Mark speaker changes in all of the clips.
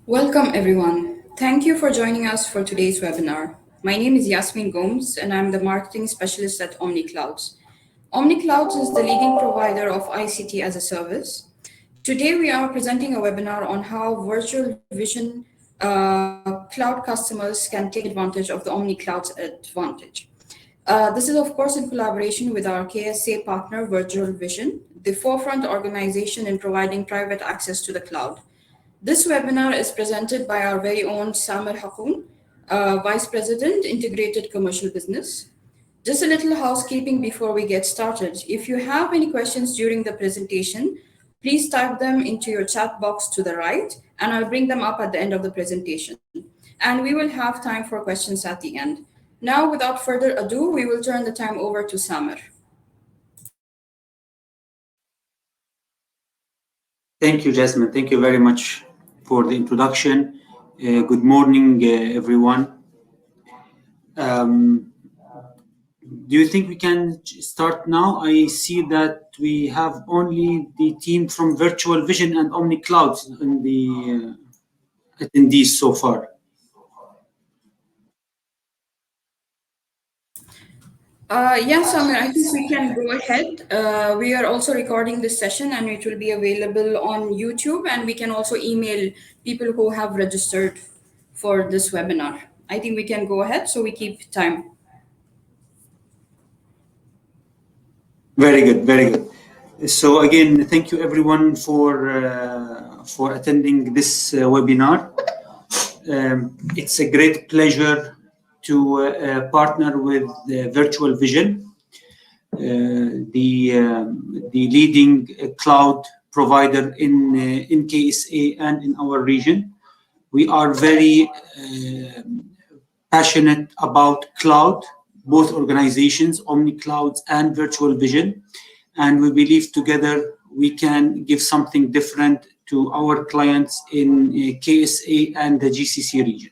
Speaker 1: Welcome, everyone. Thank you for joining us for today's webinar. My name is Yasmin Gomes, and I'm the marketing specialist at OmniClouds. OmniClouds is the leading provider of ICT as a service. Today, we are presenting a webinar on how virtual vision cloud customers can take advantage of the OmniClouds advantage. This is, of course, in collaboration with our KSA partner, Virtual Vision, the forefront organization in providing private access to the cloud. This webinar is presented by our very own Samer Hakoon, Vice President, Integrated Commercial Business. Just a little housekeeping before we get started. If you have any questions during the presentation, please type them into your chat box to the right, and I'll bring them up at the end of the presentation. And we will have time for questions at the end. Now, without further ado, we will turn the time over to Samer.
Speaker 2: Thank you, Jasmine. Thank you very much for the introduction. Good morning, everyone. Do you think we can start now? I see that we have only the team from Virtual Vision and OmniClouds in the attendees so far.
Speaker 1: Yes, Samer, I think we can go ahead. We are also recording this session and it will be available on YouTube, and we can also email people who have registered for this webinar. I think we can go ahead so we keep time.
Speaker 2: Very good, very good. So again, thank you everyone for attending this webinar. It's a great pleasure to partner with Virtual Vision, the leading cloud provider in KSA and in our region. We are very passionate about cloud, both organizations, OmniClouds and Virtual Vision, and we believe together we can give something different to our clients in KSA and the GCC region.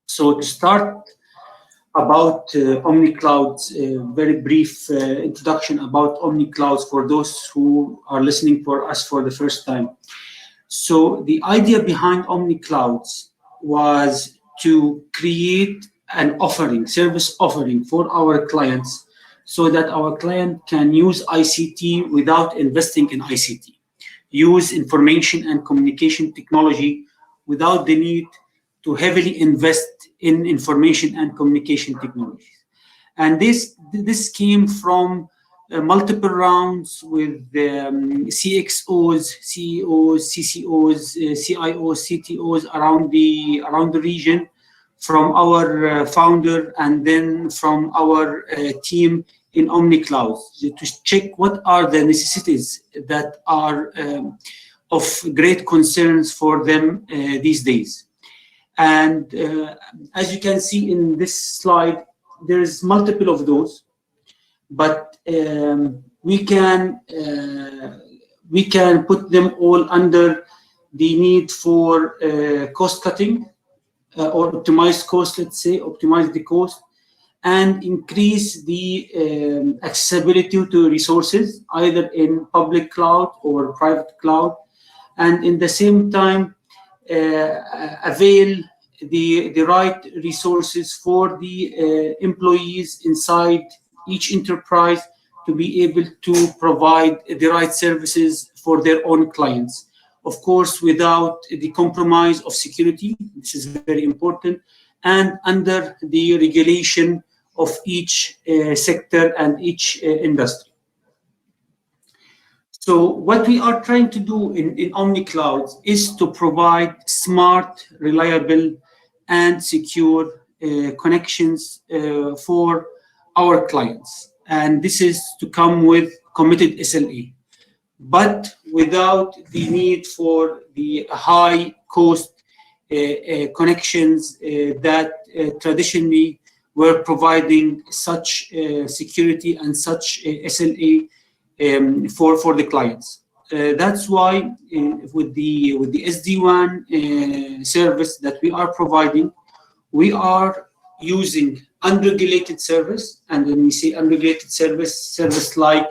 Speaker 2: So to start about OmniClouds, a very brief introduction about OmniClouds for those who are listening for us for the first time. So the idea behind OmniClouds was to create an offering, service offering for our clients so that our client can use ICT without investing in ICT, use information and communication technology without the need to heavily invest in information and communication technologies. And this came from multiple rounds with CXOs, CEOs, CCOs, CIOs, CTOs around the region, from our founder and then from our team in OmniClouds to check what are the necessities that are of great concerns for them these days. And as you can see in this slide, there's multiple of those, but we can put them all under the need for cost cutting or optimize cost, let's say, optimize the cost, and increase the accessibility to resources, either in public cloud or private cloud, and in the same time avail the right resources for the employees inside each enterprise to be able to provide the right services for their own clients. Of course, without the compromise of security, this is very important, and under the regulation of each sector and each industry. So what we are trying to do in OmniClouds is to provide smart, reliable, and secure connections for our clients. And this is to come with committed SLA, but without the need for the high cost connections that traditionally were providing such security and such SLA for the clients. That's why with the SD-WAN service that we are providing, we are using unregulated service. And when we say unregulated service like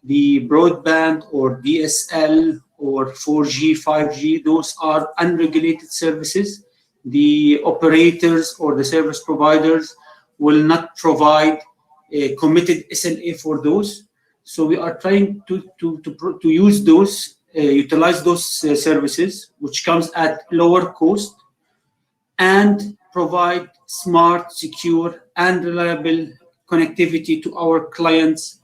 Speaker 2: the broadband or DSL or 4G, 5G, those are unregulated services. The operators or the service providers will not provide a committed SLA for those. So we are trying to use those, utilize those services, which comes at lower cost, and provide smart, secure, and reliable connectivity to our clients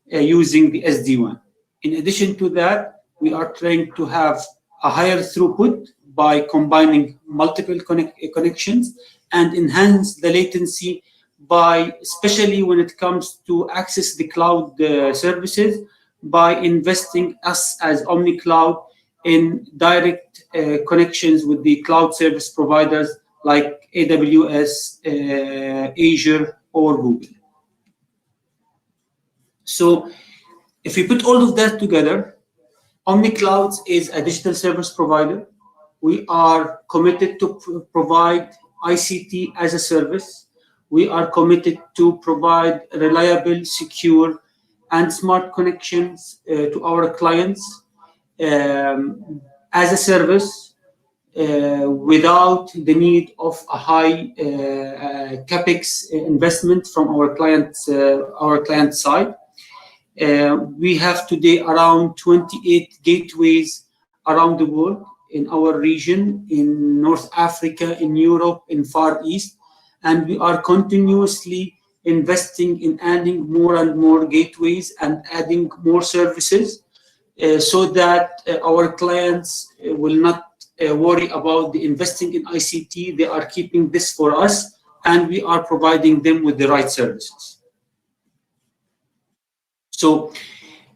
Speaker 2: using the SD-WAN. In addition to that, we are trying to have a higher throughput by combining multiple connections and enhance the latency by, especially when it comes to access the cloud services, by investing us as OmniCloud in direct connections with the cloud service providers like AWS, Azure, or Google. So if we put all of that together, OmniClouds is a digital service provider. We are committed to provide ICT as a service. We are committed to provide reliable, secure, and smart connections to our clients as a service without the need of a high capex investment from our client side. We have today around 28 gateways around the world, in our region, in North Africa, in Europe, in Far East, and we are continuously investing in adding more and more gateways and adding more services so that our clients will not worry about the investing in ICT. They are keeping this for us, and we are providing them with the right services. So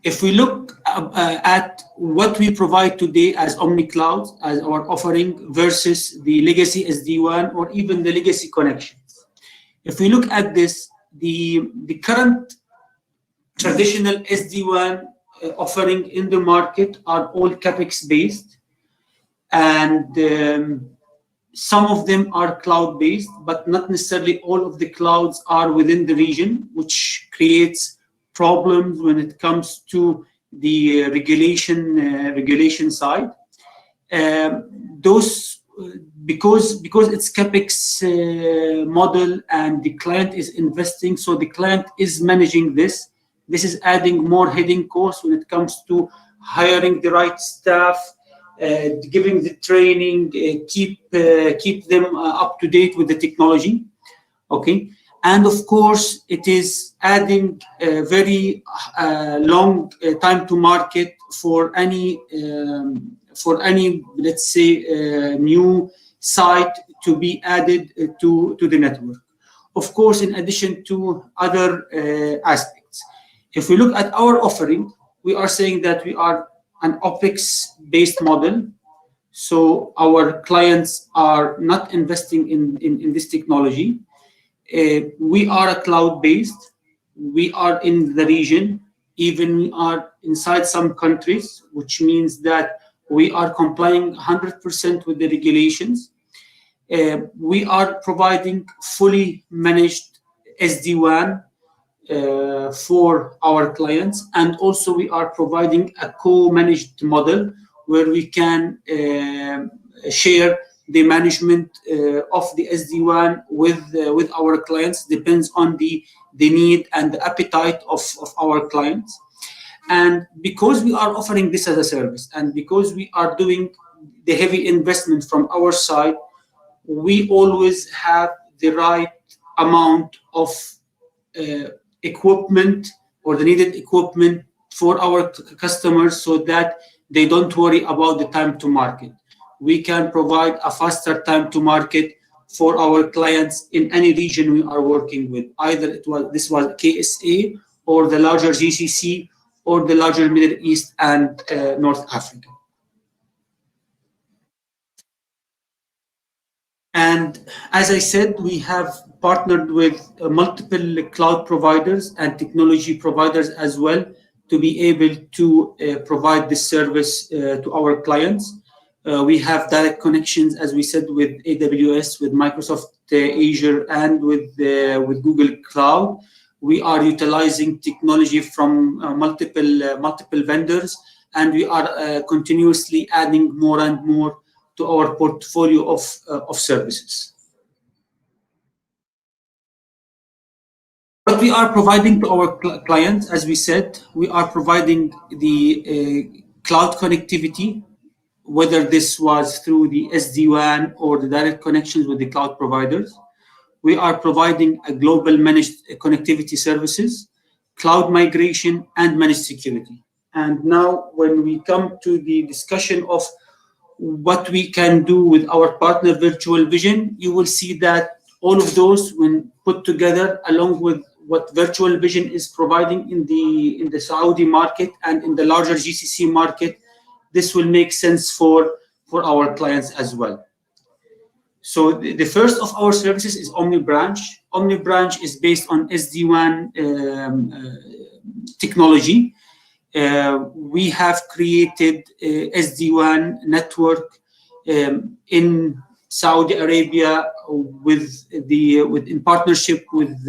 Speaker 2: if we look at what we provide today as OmniClouds, as our offering, versus the legacy SD-WAN or even the legacy connections. If we look at this, the current traditional SD-WAN offering in the market are all CapEx based, and some of them are cloud based, but not necessarily all of the clouds are within the region, which creates problems when it comes to the regulation side. Those because it's capex model and the client is investing, so the client is managing this. This is adding more heading costs when it comes to hiring the right staff, giving the training, keep them up to date with the technology. Okay. And of course, it is adding a very long time to market for any, let's say, new site to be added to the network. Of course, in addition to other aspects. If we look at our offering, we are saying that we are an OpEx-based model. So our clients are not investing in this technology. We are a cloud-based. We are in the region. Even we are inside some countries, which means that we are complying 100% with the regulations. We are providing fully managed SD-WAN for our clients, and also we are providing a co-managed model where we can share the management of the SD-WAN with our clients. Depends on the need and the appetite of our clients. And because we are offering this as a service, and because we are doing the heavy investment from our side, we always have the right amount of equipment or the needed equipment for our customers so that they don't worry about the time to market. We can provide a faster time to market for our clients in any region we are working with. Either this was KSA or the larger GCC or the larger Middle East and North Africa. And as I said, we have partnered with multiple cloud providers and technology providers as well to be able to provide this service to our clients. We have direct connections, as we said, with AWS, with Microsoft Azure, and with Google Cloud. We are utilizing technology from multiple vendors, and we are continuously adding more and more to our portfolio of services. What we are providing to our clients, as we said, we are providing the cloud connectivity, whether this was through the SD-WAN or the direct connections with the cloud providers. We are providing a global managed connectivity services, cloud migration, and managed security. And now when we come to the discussion of what we can do with our partner Virtual Vision, you will see that all of those, when put together along with what Virtual Vision is providing in the Saudi market and in the larger GCC market, this will make sense for our clients as well. So the first of our services is OmniBranch. OmniBranch is based on SD-WAN technology. We have created SD-WAN network in Saudi Arabia in partnership with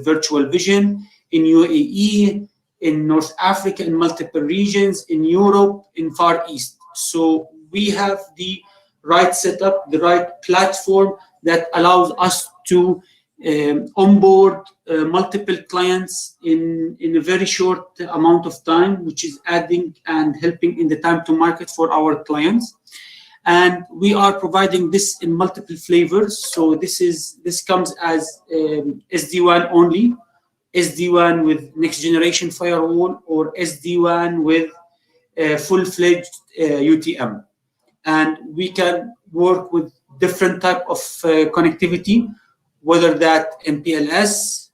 Speaker 2: Virtual Vision, in UAE, in North Africa, in multiple regions, in Europe, in Far East. So we have the right setup, the right platform that allows us to onboard multiple clients in a very short amount of time, which is adding and helping in the time to market for our clients. And we are providing this in multiple flavors. So this comes as SD-WAN only, SD-WAN with next generation firewall, or SD-WAN with full-fledged UTM. And we can work with different type of connectivity, whether that MPLS,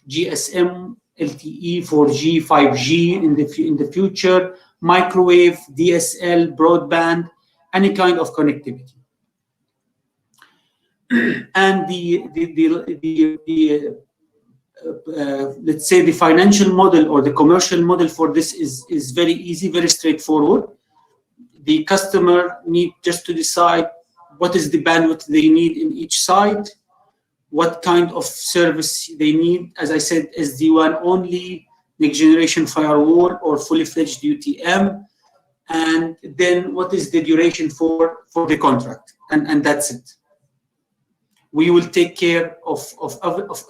Speaker 2: GSM, LTE, 4G, 5G in the future, microwave, DSL, broadband, any kind of connectivity. And let's say the financial model or the commercial model for this is very easy, very straightforward. The customer need just to decide what is the bandwidth they need in each site, what kind of service they need. As I said, SD-WAN only, next generation firewall, or fully fledged UTM, and then what is the duration for the contract, and that's it. We will take care of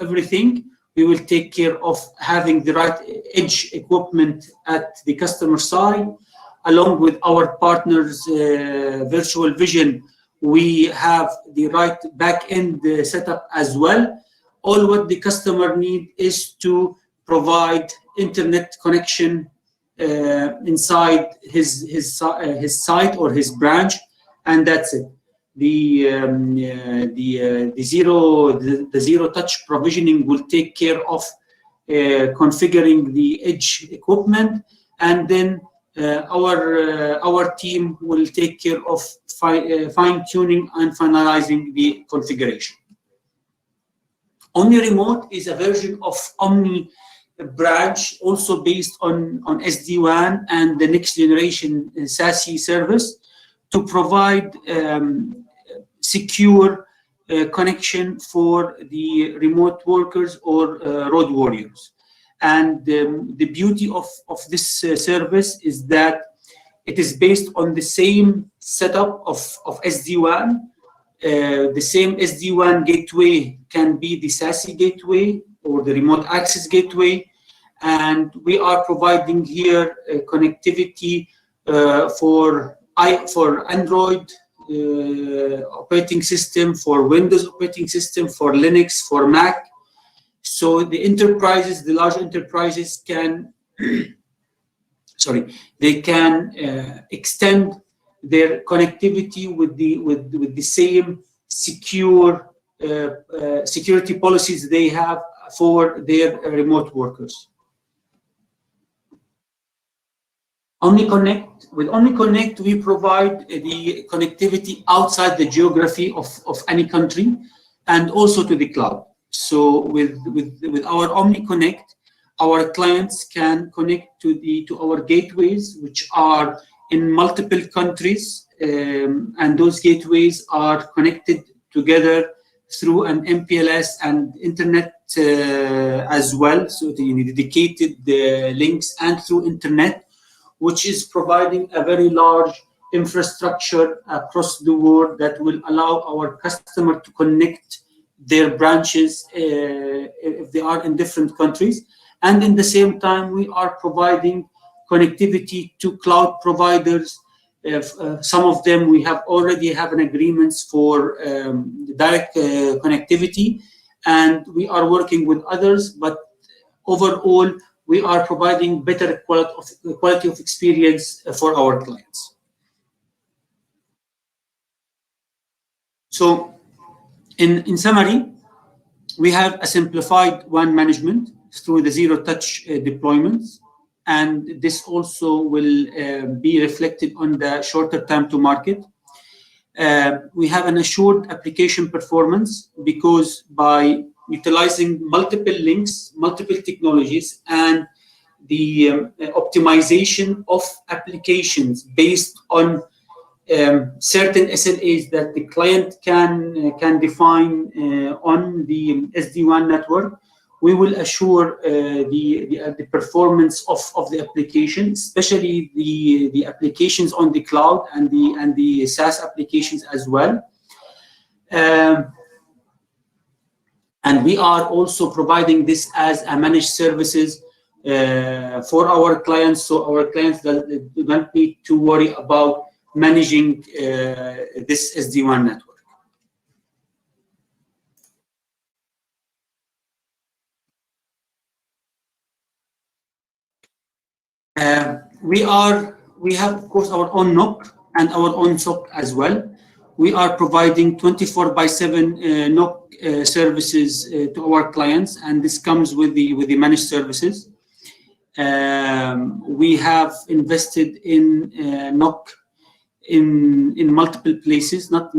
Speaker 2: everything. We will take care of having the right edge equipment at the customer side. Along with our partners, Virtual Vision, we have the right back-end setup as well. All what the customer need is to provide internet connection inside his site or his branch, and that's it. The zero touch provisioning will take care of configuring the edge equipment, and then our team will take care of fine-tuning and finalizing the configuration. OmniRemote is a version of OmniBranch, also based on SD-WAN and the next generation SASE service, to provide secure connection for the remote workers or road warriors. And the beauty of this service is that it is based on the same setup of SD-WAN. The same SD-WAN gateway can be the SASE gateway or the remote access gateway. And we are providing here connectivity for Android operating system, for Windows operating system, for Linux, for Mac. So the enterprises, the large enterprises can, they can extend their connectivity with the same secure security policies they have for their remote workers. OmniConnect. With OmniConnect, we provide the connectivity outside the geography of any country and also to the cloud. So with our OmniConnect, our clients can connect to our gateways, which are in multiple countries, and those gateways are connected together through an MPLS and internet as well, so the dedicated links, and through internet, which is providing a very large infrastructure across the world that will allow our customer to connect their branches if they are in different countries. And in the same time, we are providing connectivity to cloud providers. Some of them we have already have an agreements for direct connectivity, and we are working with others. But overall, we are providing better quality of experience for our clients. So, in summary, we have a simplified WAN management through the zero-touch deployments. And this also will be reflected on the shorter time to market. We have an assured application performance because by utilizing multiple links, multiple technologies, and the optimization of applications based on certain SLAs that the client can define on the SD-WAN network, we will assure the performance of the application, especially the applications on the cloud and the SaaS applications as well. And we are also providing this as a managed services for our clients, so our clients don't need to worry about managing this SD-WAN network. We have, of course, our own NOC and our own SOC as well. We are providing 24/7 NOC services to our clients, and this comes with the managed services. We have invested in NOC in multiple places, not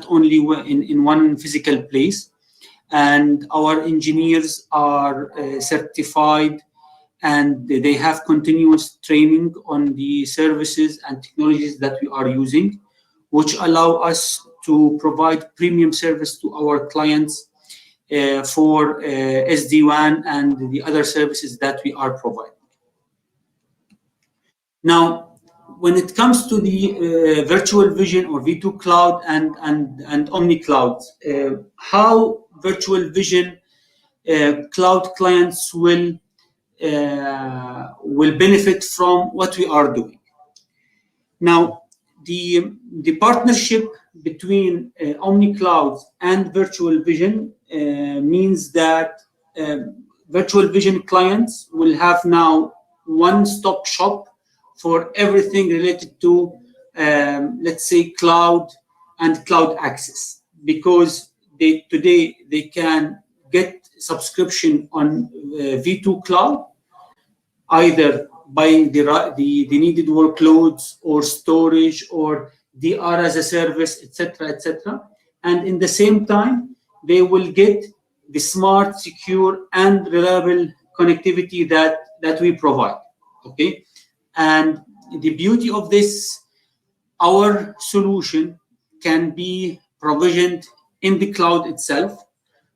Speaker 2: only in one physical place, and our engineers are certified, and they have continuous training on the services and technologies that we are using, which allow us to provide premium service to our clients for SD-WAN and the other services that we are providing. Now, when it comes to the virtual vision or V2 Cloud and OmniClouds, how virtual vision cloud clients will benefit from what we are doing. Now, the partnership between OmniClouds and Virtual Vision means that Virtual Vision clients will have now one-stop shop for everything related to, let's say, cloud and cloud access, because today they can get subscription on V2 Cloud, either by the needed workloads or storage or DR as a service, etc., etc. And in the same time, they will get the smart, secure, and reliable connectivity that we provide. Okay, and the beauty of this, our solution can be provisioned in the cloud itself.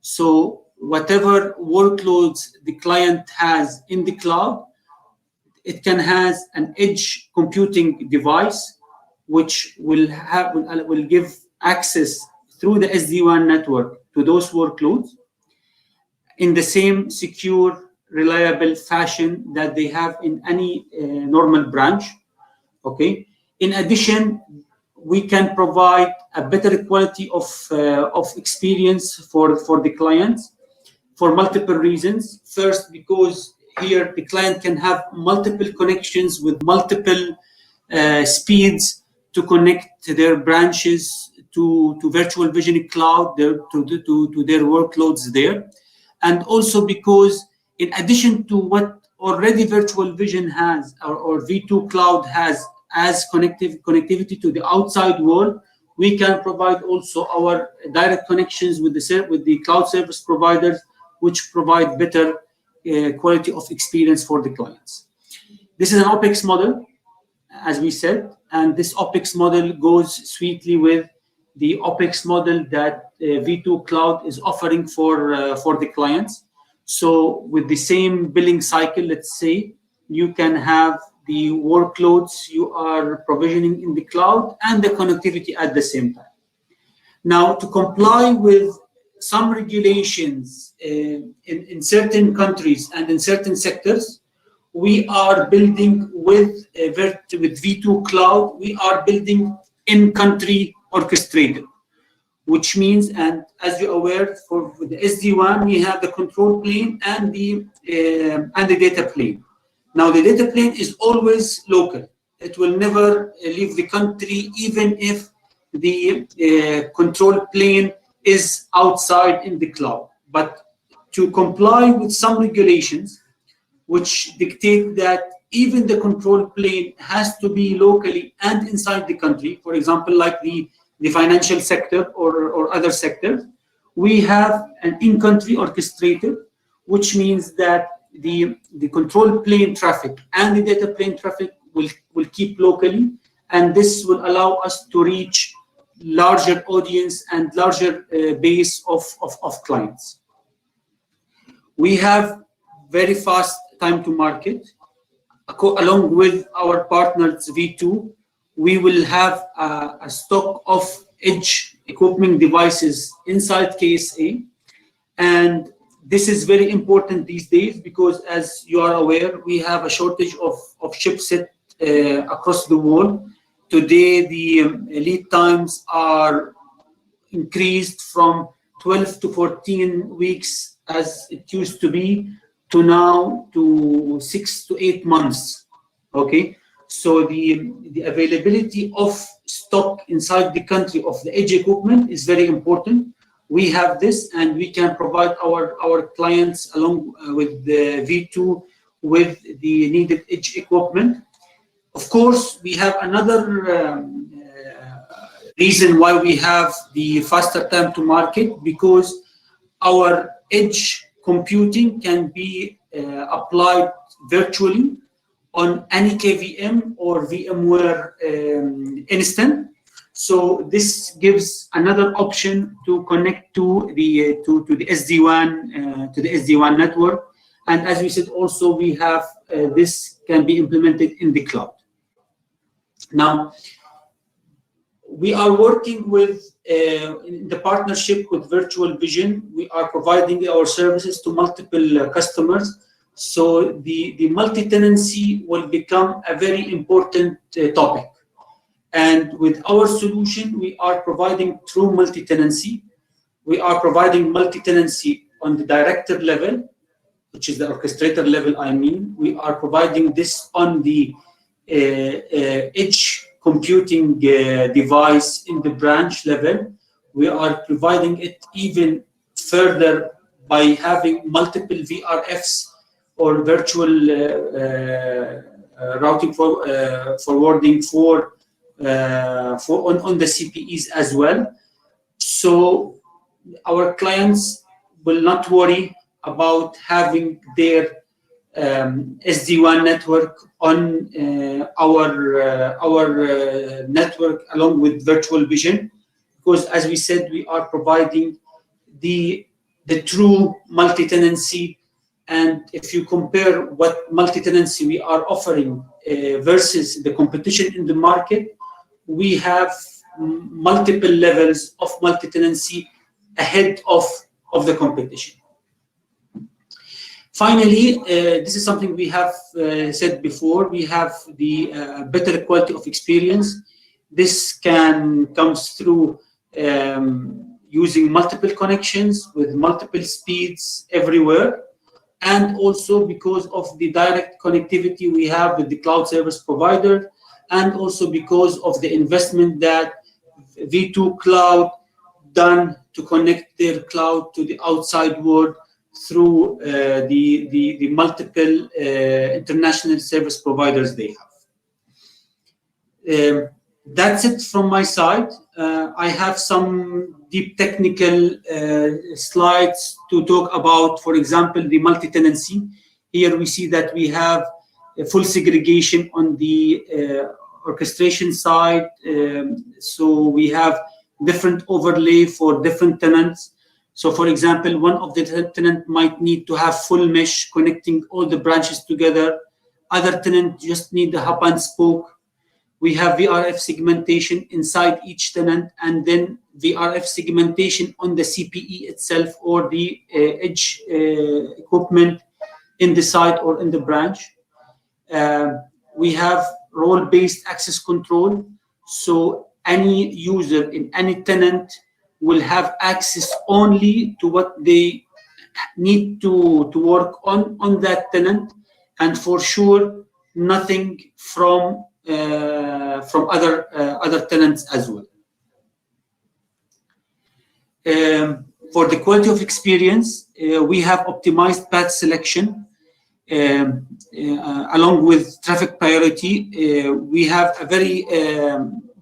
Speaker 2: So whatever workloads the client has in the cloud, it can has an edge computing device which will give access through the SD-WAN network to those workloads in the same secure, reliable fashion that they have in any normal branch. Okay. In addition, we can provide a better quality of experience for the clients for multiple reasons. First, because here the client can have multiple connections with multiple speeds to connect their branches to Virtual Vision Cloud, to their workloads there. And also because in addition to what already Virtual Vision has or V2 Cloud has as connectivity to the outside world, we can provide also our direct connections with the cloud service providers, which provide better quality of experience for the clients. This is an OpEx model, as we said, and this OpEx model goes sweetly with the OpEx model that V2 Cloud is offering for the clients. So with the same billing cycle, let's say, you can have the workloads you are provisioning in the cloud and the connectivity at the same time. Now, to comply with some regulations in certain countries and in certain sectors, we are building with V2 Cloud, we are building in-country orchestrated, which means, and as you're aware, for the SD-WAN, we have the control plane and the data plane. Now, the data plane is always local. It will never leave the country, even if the control plane is outside in the cloud. But to comply with some regulations, which dictate that even the control plane has to be locally and inside the country, for example, like the financial sector or other sectors, we have an in-country orchestrated, which means that the control plane traffic and the data plane traffic will keep locally, and this will allow us to reach larger audience and larger base of clients. We have very fast time to market. Along with our partners V2, we will have a stock of edge equipment devices inside KSA, and this is very important these days because, as you are aware, we have a shortage of chipset across the world. Today, the lead times are increased from 12 to 14 weeks, as it used to be, to now to 6 to 8 months. Okay, so the availability of stock inside the country of the edge equipment is very important. We have this, and we can provide our clients along with the V2 with the needed edge equipment. Of course, we have another reason why we have the faster time to market, because our edge computing can be applied virtually on any KVM or VMware instance. So this gives another option to connect to the SD-WAN network. And as we said, also we have this can be implemented in the cloud. Now, we are working with in the partnership with Virtual Vision. We are providing our services to multiple customers. So the multi-tenancy will become a very important topic. And with our solution, we are providing true multi-tenancy. We are providing multi-tenancy on the director level, which is the orchestrator level, I mean. We are providing this on the edge computing device in the branch level. We are providing it even further by having multiple VRFs or virtual routing forwarding on the CPEs as well. So our clients will not worry about having their SD-WAN network on our network along with Virtual Vision, because as we said, we are providing the true multi-tenancy. And if you compare what multi-tenancy we are offering versus the competition in the market, we have multiple levels of multi-tenancy ahead of the competition. Finally, this is something we have said before. We have the better quality of experience. This comes through using multiple connections with multiple speeds everywhere, and also because of the direct connectivity we have with the cloud service provider, and also because of the investment that V2 Cloud done to connect their cloud to the outside world through the multiple international service providers they have. That's it from my side. I have some deep technical slides to talk about, for example, the multi-tenancy. Here we see that we have a full segregation on the orchestration side. So we have different overlay for different tenants. So for example, one of the tenant might need to have full mesh connecting all the branches together. Other tenant just need the hub and spoke. We have VRF segmentation inside each tenant, and then VRF segmentation on the CPE itself or the edge equipment in the site or in the branch. We have role-based access control. So any user in any tenant will have access only to what they need to work on that tenant, and for sure nothing from other tenants as well. For the quality of experience, we have optimized path selection along with traffic priority. We have a very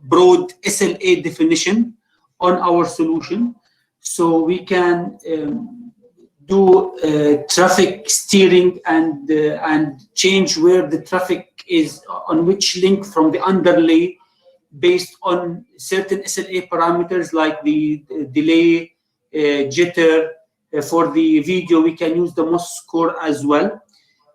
Speaker 2: broad SLA definition on our solution, so we can do traffic steering and change where the traffic is on which link from the underlay based on certain SLA parameters like the delay, jitter. For the video, we can use the MOS score as well.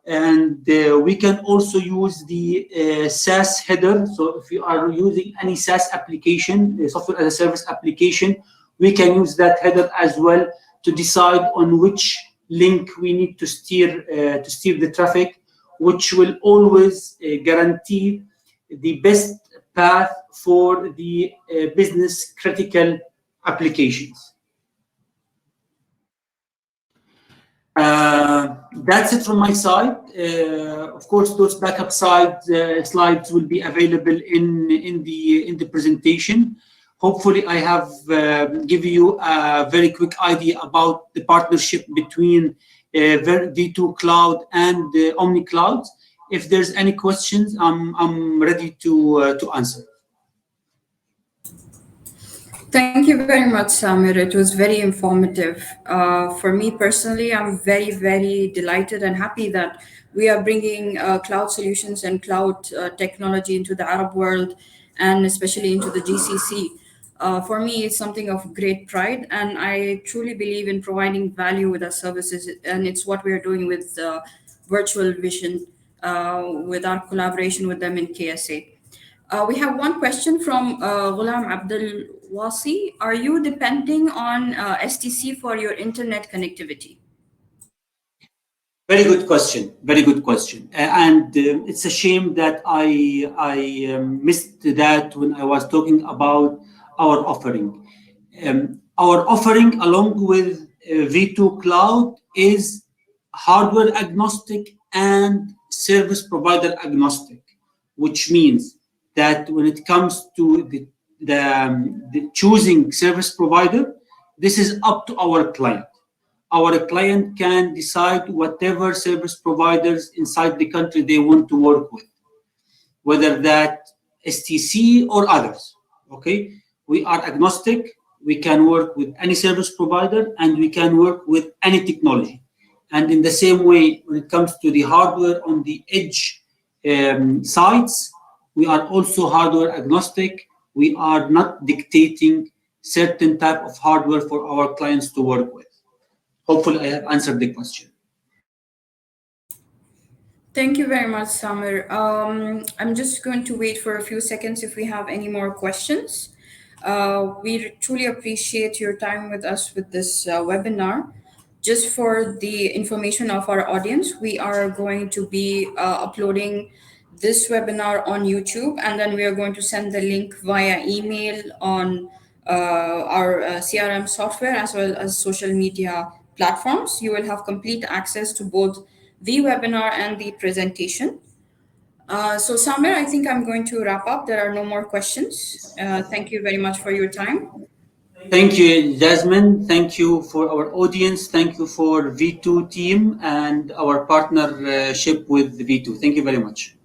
Speaker 2: And we can also use the SaaS header. So if you are using any SaaS application, the software as a service application, we can use that header as well to decide on which link we need to steer the traffic, which will always guarantee the best path for the business critical applications. That's it from my side. Of course, those backup slides will be available in the presentation. Hopefully, I have given you a very quick idea about the partnership between V2 Cloud and OmniClouds. If there's any questions, I'm ready to answer.
Speaker 1: Thank you very much, Samir. It was very informative. For me personally, I'm very, very delighted and happy that we are bringing cloud solutions and cloud technology into the Arab world, and especially into the GCC. For me, it's something of great pride, and I truly believe in providing value with our services, and it's what we are doing with Virtual Vision, with our collaboration with them in KSA. We have one question from Ghulam Abdul Wasi. Are you depending on STC for your internet connectivity?
Speaker 2: Very good question. Very good question. And it's a shame that I missed that when I was talking about our offering. Our offering, along with V2 Cloud, is hardware agnostic and service provider agnostic, which means that when it comes to the choosing service provider, this is up to our client. Our client can decide whatever service providers inside the country they want to work with, whether that STC or others. Okay, we are agnostic. We can work with any service provider, and we can work with any technology. And in the same way, when it comes to the hardware on the edge sites, we are also hardware agnostic. We are not dictating certain type of hardware for our clients to work with. Hopefully, I have answered the question.
Speaker 1: Thank you very much, Samir. I'm just going to wait for a few seconds if we have any more questions. We truly appreciate your time with us with this webinar. Just for the information of our audience, we are going to be uploading this webinar on YouTube, and then we are going to send the link via email on our CRM software as well as social media platforms. You will have complete access to both the webinar and the presentation. So Samir, I think I'm going to wrap up. There are no more questions. Thank you very much for your time.
Speaker 2: Thank you, Jasmine. Thank you for our audience. Thank you for V2 team and our partnership with V2. Thank you very much.